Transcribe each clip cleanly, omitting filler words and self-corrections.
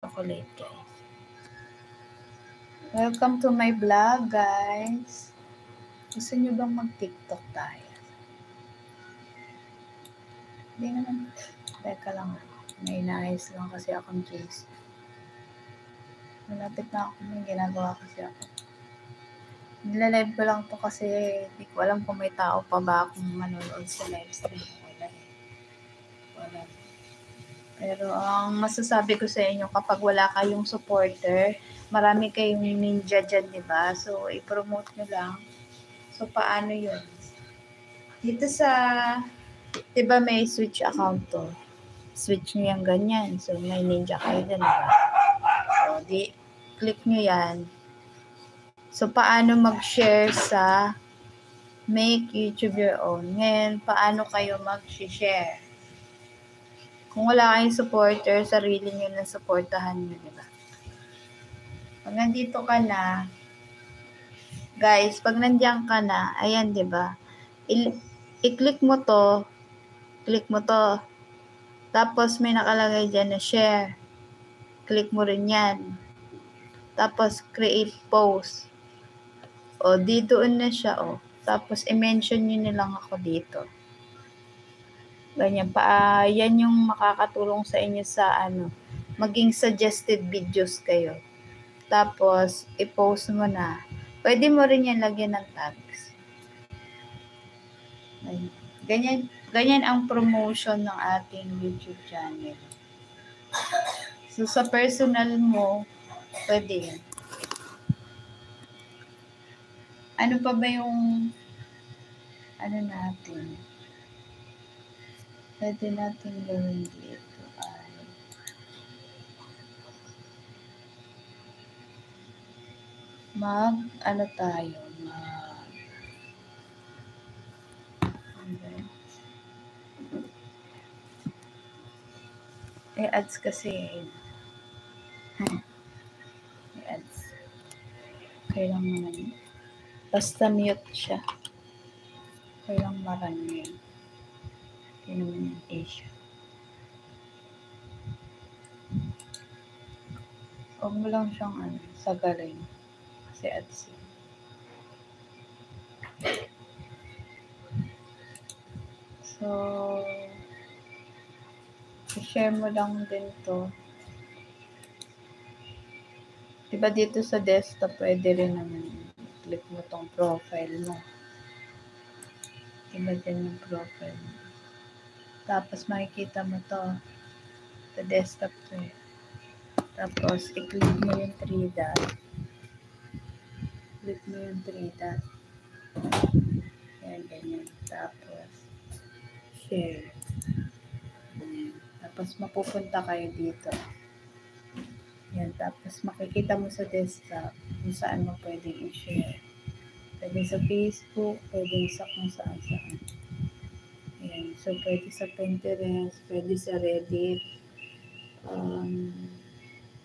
Chocolate, guys. Welcome to my vlog, guys. Gusto nyo bang mag-TikTok tayo? Hindi naman. Teka lang. May inaayos lang kasi akong jeans. Malapit na ako. May ginagawa kasi ako. Nilalive ko lang to kasi hindi ko alam kung may tao pa ba akong manonood sa live stream. Wala. Pero ang masasabi ko sa inyo, kapag wala kayong supporter, marami kayong ninja dyan, di ba? So, i-promote nyo lang. So, paano yun? Dito sa, di ba may Switch account to? Switch nyo yan ganyan. So, may ninja kayo dyan, di ba? So, click nyo yan. So, paano mag-share sa Make YouTube Your Own? Ngayon, paano kayo mag-share? Kung wala kayong supporter, sarili nyo na supportahan nyo, di ba? Pag nandito ka na, guys, pag nandiyan ka na, ayan, di ba? I-click mo to, tapos may nakalagay dyan na share. Click mo rin yan. Tapos, create post. O, doon na siya, o. Tapos, i-mention nyo na lang ako dito. Ganyan pa, yan yung makakatulong sa inyo sa maging suggested videos kayo. Tapos, i-post mo na. Pwede mo rin yan lagyan ng tags. Ganyan ang promotion ng ating YouTube channel. So, sa personal mo, pwede yan. Ano pa ba yung natin? Pwede natin gawin dito ay tayo? Ads kasi. Ads. Kailang naman. Basta mute siya. Kailang marami yun. Hindi naman yung issue. Huwag mo lang siyang sagalin. Kasi ads yun. So, i-share mo lang din to. Diba dito sa desktop, pwede rin naman click mo tong profile mo. Diba dyan yung profile mo. Tapos makikita mo to sa desktop to eh. Tapos, i-click mo yung 3 dot. Click mo yung 3 dot. Yan, ganyan. Tapos, share. Yan. Tapos, mapupunta kayo dito. Yan. Tapos, makikita mo sa desktop kung saan mo pwedeng i-share. Pwede sa Facebook, pwede sa kung saan-saan. Yan. So, pwede sa Pinterest, pwede sa Reddit.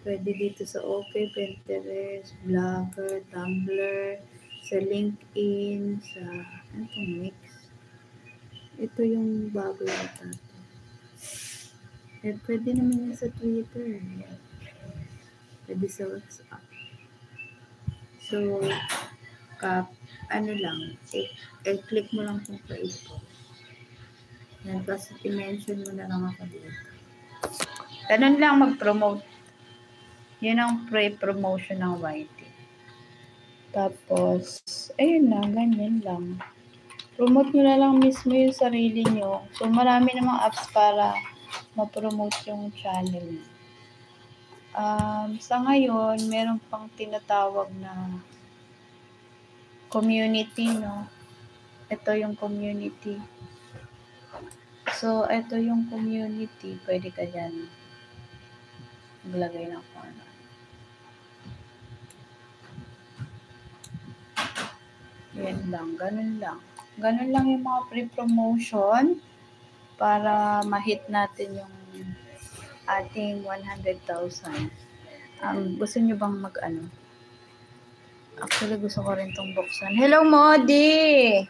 Pwede dito sa OK, Pinterest, Blogger, Tumblr, sa LinkedIn, sa Mix. Ito yung bago yata. Pwede naman yan sa Twitter. Yan. Pwede sa WhatsApp. So, i-click mo lang kung pa-ito. Yan, tapos i-mention mo na lang ako dito. Ganun lang mag-promote. Yun ang pre-promotion ng YT. Tapos, ayun na, ganyan lang. Promote nyo na lang mismo yung sarili nyo. So, marami namang apps para ma-promote yung channel. Sa ngayon, meron pang tinatawag na community, no? Ito yung community. So, ito yung community. Pwede ka dyan maglagay ng kung ano. Yan lang, ganun lang. Ganun lang yung mga pre-promotion para ma-hit natin yung ating 100,000. Gusto nyo bang Actually, gusto ko rin tong buksan. Hello, Modi!